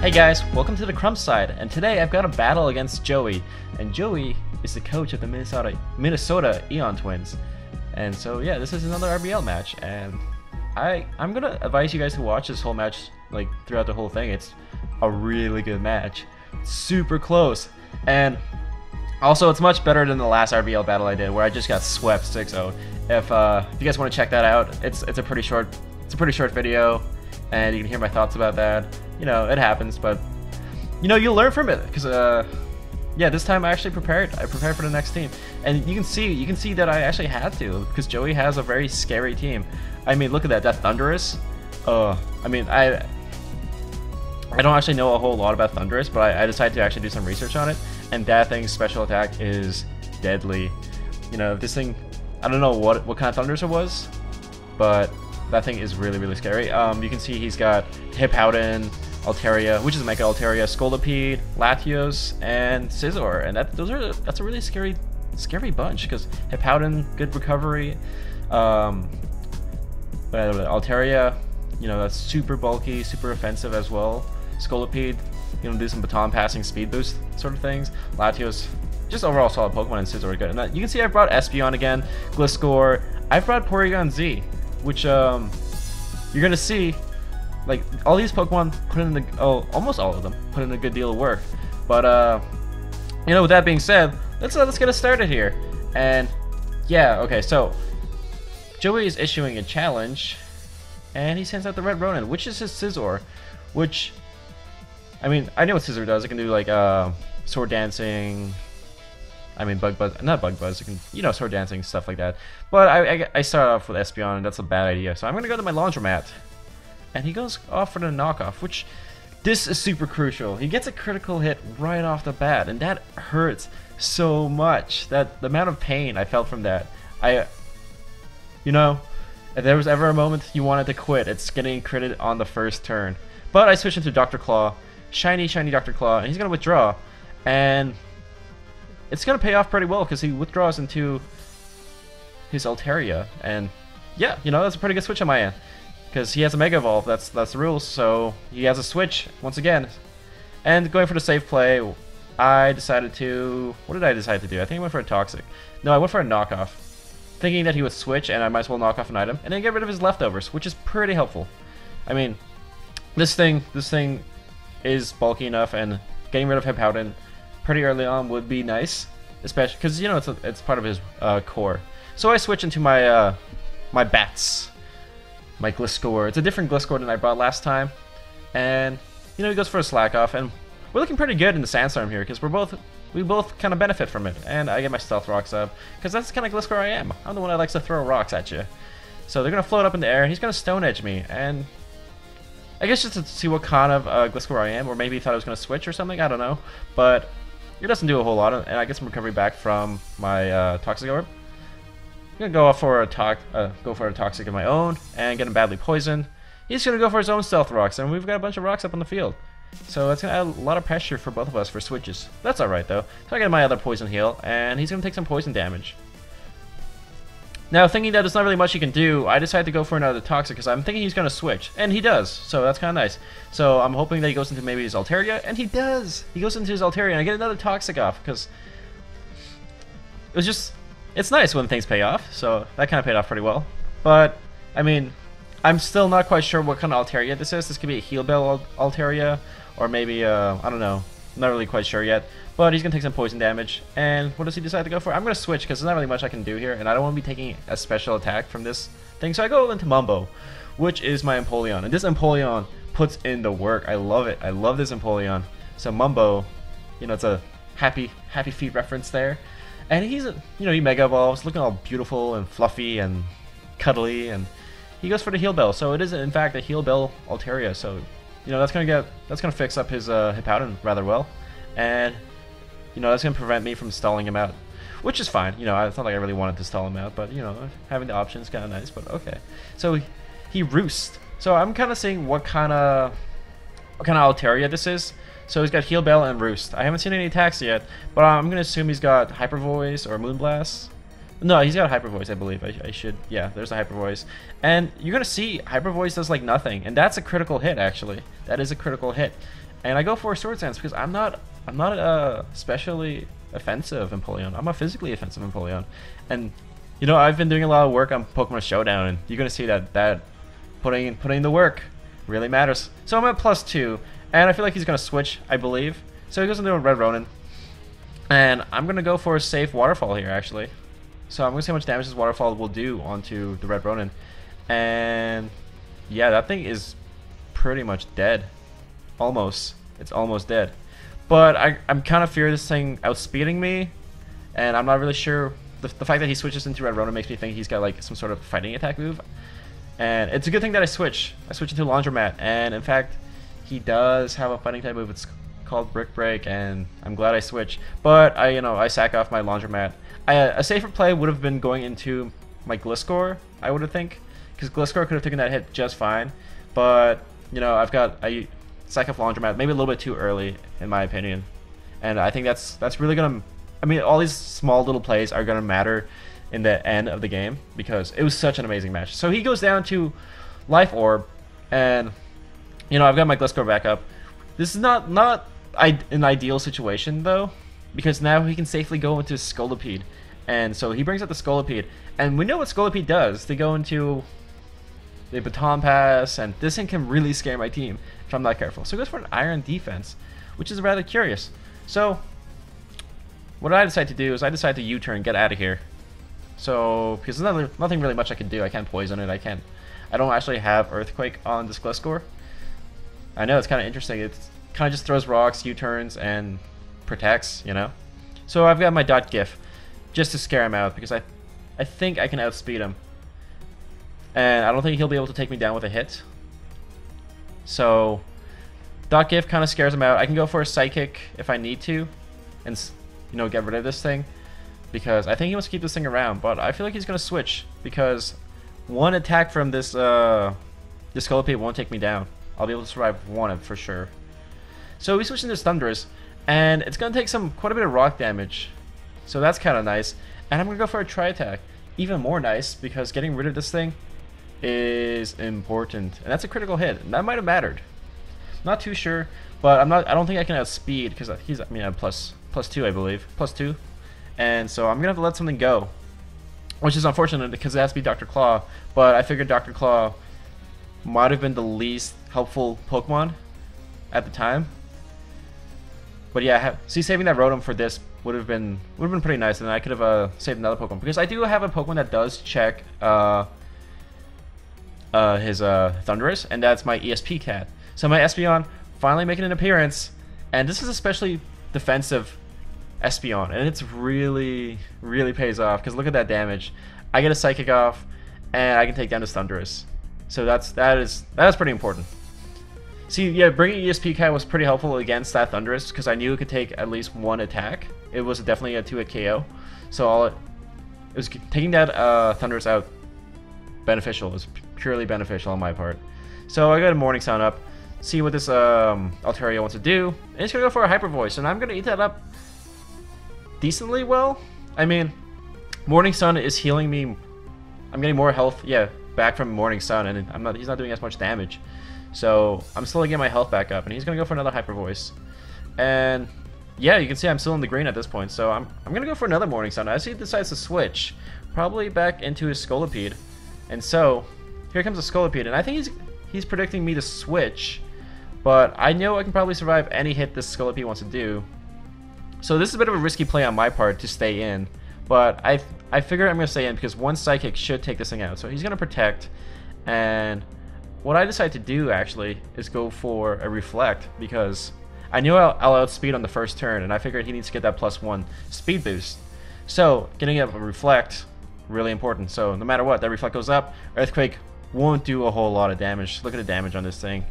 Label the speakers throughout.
Speaker 1: Hey guys, welcome to the Crump side, and today I've got a battle against Joey, and Joey is the coach of the Minnesota Eon Twins. And so yeah, this is another RBL match, and I'm gonna advise you guys to watch this whole match, like throughout the whole thing. It's a really good match, super close, and also it's much better than the last RBL battle I did where I just got swept 6-0. If you guys want to check that out, it's a pretty short video, and you can hear my thoughts about that. You know, it happens, but you know, you'll learn from it, because yeah, this time I actually prepared. I prepared for the next team, and you can see that I actually had to, because Joey has a very scary team. I mean, look at that Thunderous. I mean, I don't actually know a whole lot about Thunderous, but I decided to actually do some research on it, and that thing's special attack is deadly. You know, this thing, I don't know what kind of Thunderous it was, but that thing is really scary. You can see he's got Hippowdon, Altaria, which is Mega Altaria, Scolipede, Latios, and Scizor, and that's a really scary bunch, because Hippowdon, good recovery, Altaria, you know, that's super bulky, super offensive as well. Scolipede, you know, do some baton passing, speed boost sort of things. Latios, just overall solid Pokemon, and Scizor is good. And you can see I brought Espeon again, Gliscor, I brought Porygon Z, which you're gonna see. Like, all these Pokemon put in almost all of them put in a good deal of work. But you know, with that being said, let's get us started here. And yeah, okay, so Joey is issuing a challenge, and he sends out the Red Ronin, which is his Scizor. Which, I mean, I know what Scizor does. It can do like sword dancing. I mean, not bug buzz. It can, you know, sword dancing, stuff like that. But I started off with Espeon, and that's a bad idea. So I'm gonna go to my laundromat. And he goes off for the knockoff, which this is super crucial. He gets a critical hit right off the bat, and that hurts so much. That the amount of pain I felt from that, you know, if there was ever a moment you wanted to quit, it's getting critted on the first turn. But I switched into Dr. Claw, shiny Dr. Claw, and he's gonna withdraw, and it's gonna pay off pretty well because he withdraws into his Altaria, and yeah, you know, that's a pretty good switch on my end. Because he has a Mega Evolve, that's the rules, so he has a switch, once again. And going for the safe play, I decided to... What did I decide to do? I think I went for a Toxic. No, I went for a knockoff. Thinking that he would switch, and I might as well knock off an item, and then get rid of his leftovers, which is pretty helpful. I mean, this thing is bulky enough, and getting rid of Hippowdon pretty early on would be nice. Especially, because, you know, it's part of his core. So I switch into my, my bats. My Gliscor. It's a different Gliscor than I brought last time, and you know, he goes for a slack off, and we're looking pretty good in the Sandstorm here because we both kind of benefit from it. And I get my Stealth Rocks up because that's the kind of Gliscor I am. I'm the one that likes to throw rocks at you. So they're gonna float up in the air, and he's gonna Stone Edge me, and I guess just to see what kind of Gliscor I am, or maybe he thought I was gonna switch or something. I don't know, but it doesn't do a whole lot, and I get some recovery back from my Toxic Orb. I'm gonna go for a Toxic of my own and get him badly poisoned. He's gonna go for his own Stealth Rocks, and we've got a bunch of rocks up on the field. So it's gonna add a lot of pressure for both of us for switches. That's alright though. So I get my other poison heal, and he's gonna take some poison damage. Now, thinking that there's not really much he can do, I decided to go for another Toxic because I'm thinking he's gonna switch, and he does. So that's kind of nice. So I'm hoping that he goes into maybe his Altaria, and he does. He goes into his Altaria, and I get another Toxic off because it was just. It's nice when things pay off, so that kind of paid off pretty well. But, I mean, I'm still not quite sure what kind of Altaria this is. This could be a Heal Bell Altaria, or maybe, I don't know. I'm not really quite sure yet. But he's going to take some poison damage. And what does he decide to go for? I'm going to switch, because there's not really much I can do here, and I don't want to be taking a special attack from this thing. So I go into Mumbo, which is my Empoleon. And this Empoleon puts in the work. I love it. I love this Empoleon. So Mumbo, you know, it's a Happy Feet reference there. And he's, you know, he Mega Evolves, looking all beautiful and fluffy and cuddly, and he goes for the Heal Bell. So it is, in fact, a Heal Bell Altaria. So, you know, that's gonna fix up his Hippowdon rather well, and you know, that's gonna prevent me from stalling him out, which is fine. You know, it's not like I really wanted to stall him out, but you know, having the option is kind of nice. But okay, so he Roost. So I'm kind of seeing what kind of Altaria this is. So he's got Heal Bell and Roost. I haven't seen any attacks yet, but I'm going to assume he's got Hyper Voice or Moonblast. No, he's got Hyper Voice, I believe. I should, yeah, there's a Hyper Voice. And you're going to see Hyper Voice does like nothing, and that's a critical hit, actually. That is a critical hit. And I go for Sword Dance because I'm not especially offensive Empoleon. I'm a physically offensive Empoleon. And you know, I've been doing a lot of work on Pokemon Showdown, and you're gonna see that putting in the work really matters. So I'm at +2, and I feel like he's gonna switch, I believe. So he goes into a Red Ronin, and I'm gonna go for a safe Waterfall here actually. So I'm gonna see how much damage this Waterfall will do onto the Red Ronin, and yeah, that thing is pretty much dead. Almost. It's almost dead. But I'm kind of fear this thing outspeeding me, and I'm not really sure. The fact that he switches into Red Ronin makes me think he's got like some sort of fighting attack move. And it's a good thing that I switch. I switch into Laundromat, and in fact, he does have a fighting type move. It's called Brick Break, and I'm glad I switched. But I sack off my Laundromat. A safer play would have been going into my Gliscor, I would have think, because Gliscor could have taken that hit just fine. But you know, I sack off Laundromat maybe a little bit too early in my opinion, and I think that's really gonna. I mean, all these small little plays are gonna matter in the end of the game because it was such an amazing match. So he goes down to Life Orb, and you know, I've got my Gliscor back up. This is not an ideal situation though, because now he can safely go into Scolipede, and so he brings up the Scolipede, and we know what Scolipede does. They go into the Baton Pass, and this thing can really scare my team if I'm not careful. So he goes for an Iron Defense, which is rather curious. So what I decide to do is I decide to U-turn, get out of here. So because there's nothing really much I can do. I can't poison it. I don't actually have Earthquake on this Gliscor. I know it's kind of interesting. It kind of just throws rocks, U-turns, and protects. You know. So I've got my .gif just to scare him out because I think I can outspeed him. And I don't think he'll be able to take me down with a hit. So .gif kind of scares him out. I can go for a Psychic if I need to, and you know, get rid of this thing, because I think he wants to keep this thing around. But I feel like he's gonna switch because one attack from this Scolipede won't take me down. I'll be able to survive one for sure. So we switch into Thunderous, and it's gonna take quite a bit of rock damage. So that's kind of nice. And I'm gonna go for a Tri-Attack. Even more nice because getting rid of this thing is important, and that's a critical hit, and that might have mattered. Not too sure, but I don't think I can outspeed because he's, I mean, I'm +2, I believe, +2, and so I'm gonna have to let something go, which is unfortunate because it has to be Dr. Claw. But I figured Dr. Claw might have been the least helpful Pokemon at the time. But yeah, saving that Rotom for this would have been pretty nice, and I could have saved another Pokemon because I do have a Pokemon that does check his Thunderous, and that's my ESP Cat. So my Espeon finally making an appearance, and this is especially defensive Espeon, and it's really pays off because look at that damage. I get a Psychic off, and I can take down this Thunderous. So that is pretty important. See, yeah, bringing ESP Cat was pretty helpful against that Thunderous because I knew it could take at least one attack. It was definitely a 2-hit KO, so it was taking that Thunderous out beneficial. It was purely beneficial on my part. So I got a Morning Sun up, see what this Altaria wants to do, and it's gonna go for a Hyper Voice, and I'm gonna eat that up decently well. I mean, Morning Sun is healing me. I'm getting more health, yeah, back from Morning Sun, and he's not doing as much damage. So I'm slowly getting my health back up, and he's gonna go for another Hyper Voice. And yeah, you can see I'm still in the green at this point, so I'm gonna go for another Morning Sun. As he decides to switch, probably back into his Scolipede. And so here comes a Scolipede, and I think he's predicting me to switch, but I know I can probably survive any hit this Scolipede wants to do. So this is a bit of a risky play on my part to stay in, but I figure I'm gonna stay in because one Psychic should take this thing out. So he's gonna protect, and what I decide to do actually is go for a Reflect because I knew I'll outspeed on the first turn, and I figured he needs to get that +1 speed boost. So getting up a Reflect, really important. So no matter what, that Reflect goes up. Earthquake won't do a whole lot of damage. Look at the damage on this thing.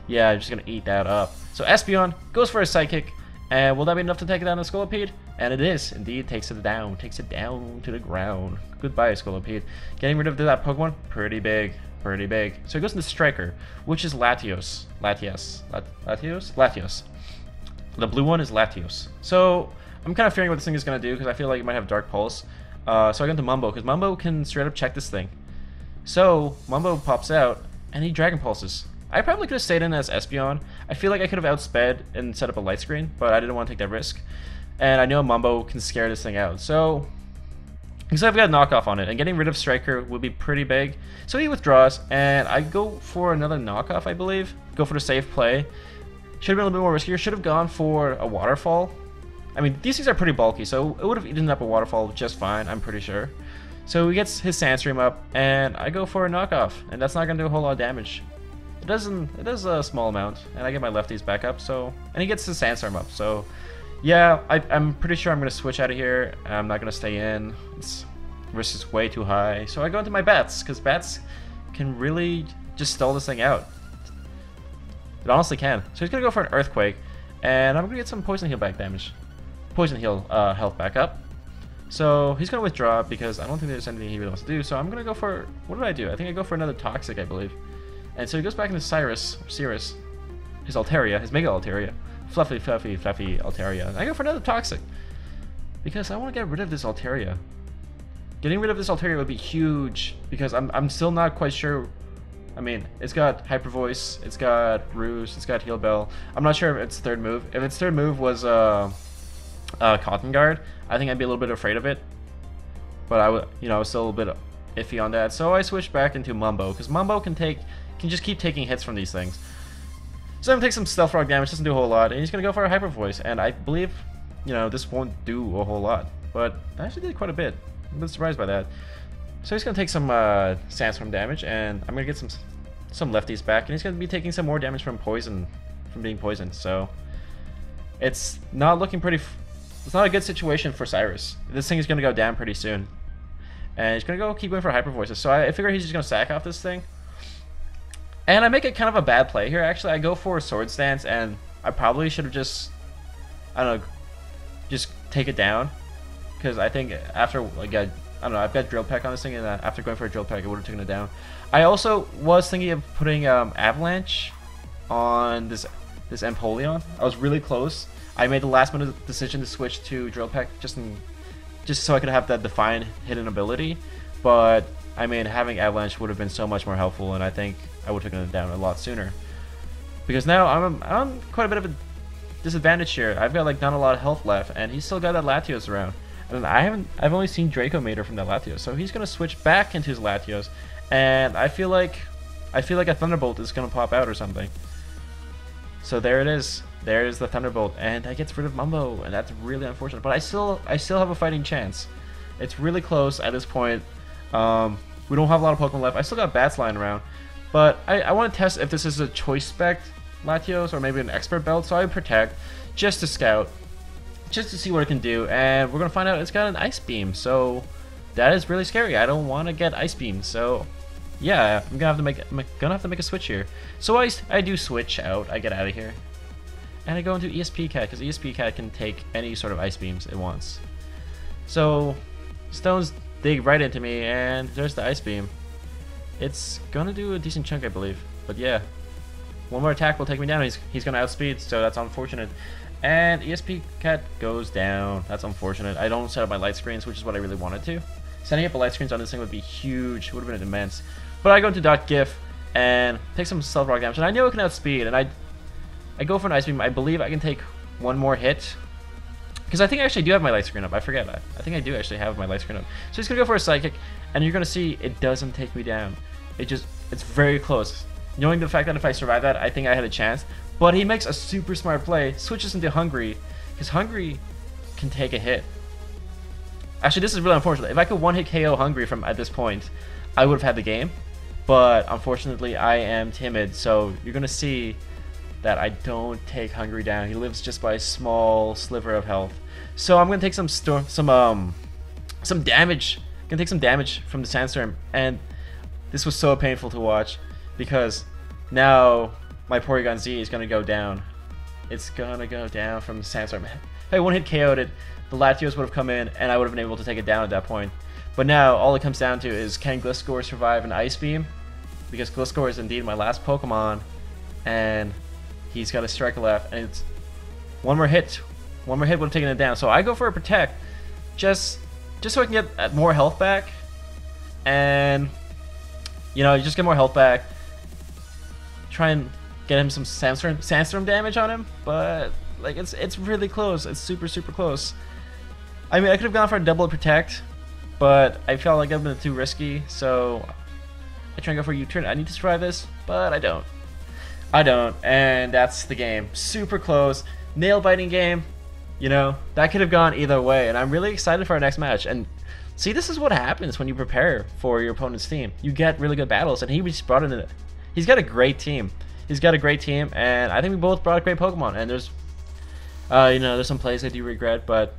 Speaker 1: Yeah, I'm just gonna eat that up. So Espeon goes for a Psychic, and will that be enough to take down the Scolipede? And it is indeed. Takes it down to the ground. Goodbye, Scolipede. Getting rid of that Pokemon, pretty big. So he goes into Striker, which is Latios. The blue one is Latios. So I'm kind of fearing what this thing is gonna do because I feel like it might have Dark Pulse. So I go into Mumbo because Mumbo can straight up check this thing. So Mumbo pops out and he Dragon Pulses. I probably could have stayed in as Espeon. I feel like I could have outsped and set up a light screen, but I didn't want to take that risk. And I know Mumbo can scare this thing out. So, because I've got a knockoff on it, and getting rid of Striker would be pretty big. So he withdraws, and I go for another knockoff, I believe. Go for the safe play. Should have been a little bit more riskier. Should have gone for a waterfall. I mean, these things are pretty bulky, so it would have eaten up a waterfall just fine, I'm pretty sure. So he gets his Sandstream up, and I go for a knockoff, and that's not going to do a whole lot of damage. It does a small amount, and I get my lefties back up, so... And he gets his Sandstorm up, so... Yeah, I'm pretty sure I'm going to switch out of here. I'm not going to stay in. Risk is way too high. So I go into my bats, because bats can really just stall this thing out. It honestly can. So he's going to go for an Earthquake, and I'm going to get some Poison Heal back damage. Poison Heal health back up. So he's going to withdraw, because I don't think there's anything he really wants to do. So I'm going to go for... What did I do? I think I go for another Toxic, I believe. And so he goes back into Cirrus, his Altaria, his Mega Altaria. Fluffy Altaria. And I go for another Toxic. Because I want to get rid of this Altaria. Getting rid of this Altaria would be huge. Because I'm still not quite sure. I mean, it's got Hyper Voice, it's got Ruse, it's got Heal Bell. I'm not sure if its third move. If its third move was Cotton Guard, I think I'd be a little bit afraid of it. But I was still a little bit iffy on that. So I switched back into Mumbo. Because Mumbo can just keep taking hits from these things. So I'm gonna take some Stealth Rock damage, doesn't do a whole lot, and he's gonna go for a Hyper Voice, and I believe, this won't do a whole lot, but I actually did quite a bit. I'm a bit surprised by that. So he's gonna take some Sandstorm damage, and I'm gonna get some lefties back, and he's gonna be taking some more damage from being poisoned. So it's not looking pretty. It's not a good situation for Cyrus. This thing is gonna go down pretty soon, and he's gonna keep going for Hyper Voices. So I figure he's just gonna sack off this thing. And I make it kind of a bad play here, actually. I go for a Sword Stance, and I probably should have just, I don't know, just take it down. Because I think after, like, I don't know, I've got Drill Peck on this thing, and after going for a Drill Peck, I would have taken it down. I also was thinking of putting Avalanche on this Empoleon. I was really close. I made the last minute decision to switch to Drill Peck just so I could have that Define hidden ability. But, I mean, having Avalanche would have been so much more helpful, and I think I would have taken it down a lot sooner. Because now I'm quite a bit of a disadvantage here. I've got like not a lot of health left, and he's still got that Latios around. And I've only seen Draco Mater from that Latios, so he's gonna switch back into his Latios, and I feel like a Thunderbolt is gonna pop out or something. So there it is. There is the Thunderbolt, and that gets rid of Mumbo, and that's really unfortunate. But I still have a fighting chance. It's really close at this point. We don't have a lot of Pokemon left. I still got Bats lying around. But I want to test if this is a Choice Spec Latios or maybe an Expert Belt, so I would Protect just to scout, just to see what it can do, and we're going to find out it's got an Ice Beam, so that is really scary. I don't want to get Ice Beam, so yeah, I'm going to have to make a switch here. So I do switch out, I get out of here, and I go into ESP Cat, because ESP Cat can take any sort of Ice Beams it wants. So Stones dig right into me, and there's the Ice Beam. It's gonna do a decent chunk, I believe. But yeah, one more attack will take me down. He's gonna outspeed, so that's unfortunate. And ESP Cat goes down. That's unfortunate. I don't set up my light screens, which is what I really wanted to. Setting up a light screens on this thing would be huge. Would have been immense. But I go into .gif and take some Stealth Rock damage, and I know it can outspeed. And I go for an Ice Beam. I believe I can take one more hit. Because I think I actually do have my light screen up. I forget that. I think I do actually have my light screen up. So he's going to go for a Psychic, and you're going to see it doesn't take me down. It's very close. Knowing the fact that if I survive that, I think I had a chance. But he makes a super smart play, switches into Hungry, because Hungry can take a hit. Actually, this is really unfortunate. If I could one-hit KO Hungry from at this point, I would have had the game. But unfortunately, I am timid, so you're going to see that I don't take Hungry down. He lives just by a small sliver of health. So I'm gonna take some damage. Gonna take some damage from the Sandstorm, and this was so painful to watch because now my Porygon Z is gonna go down. It's gonna go down from the Sandstorm. If I one hit KO'd it, the Latios would have come in, and I would have been able to take it down at that point. But now all it comes down to is, can Gliscor survive an Ice Beam? Because Gliscor is indeed my last Pokemon, and he's got a Strike left, and it's one more hit would have taken it down. So I go for a Protect, just so I can get more health back, and just get more health back. try and get him some sandstorm damage on him, but like it's really close. It's super close. I mean, I could have gone for a double protect, but I felt like that would have been too risky, so I try and go for a U-turn. I need to survive this, but I don't. And that's the game. Super close, nail-biting game. You know, that could have gone either way, and I'm really excited for our next match. And see, this is what happens when you prepare for your opponent's team. You get really good battles, and he just brought in it. He's got a great team. And I think we both brought great Pokemon. And there's, you know, there's some plays I do regret, but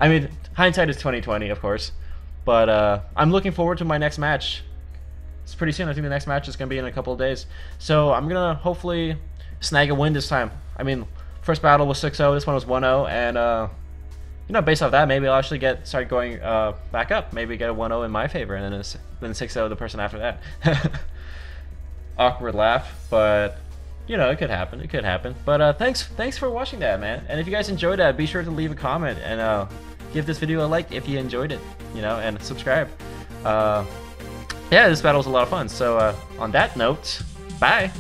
Speaker 1: I mean, hindsight is 20/20, of course. But I'm looking forward to my next match. It's pretty soon. I think the next match is gonna be in a couple of days. So I'm gonna hopefully snag a win this time. I mean, first battle was 6-0. This one was 1-0, and you know, based off that, maybe I'll actually start going back up. Maybe get a 1-0 in my favor, and then 6-0 the person after that. Awkward laugh, but you know, it could happen. It could happen. But thanks for watching that, man. And if you guys enjoyed that, be sure to leave a comment and give this video a like if you enjoyed it. You know, and subscribe. Yeah, this battle was a lot of fun. So on that note, bye.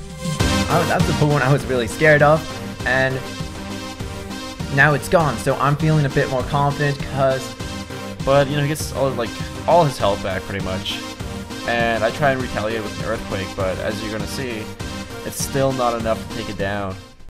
Speaker 2: That's the one I was really scared of, and now it's gone. So I'm feeling a bit more confident
Speaker 1: But you know, he gets all his health back pretty much. And I try and retaliate with an earthquake, but as you're gonna see, it's still not enough to take it down.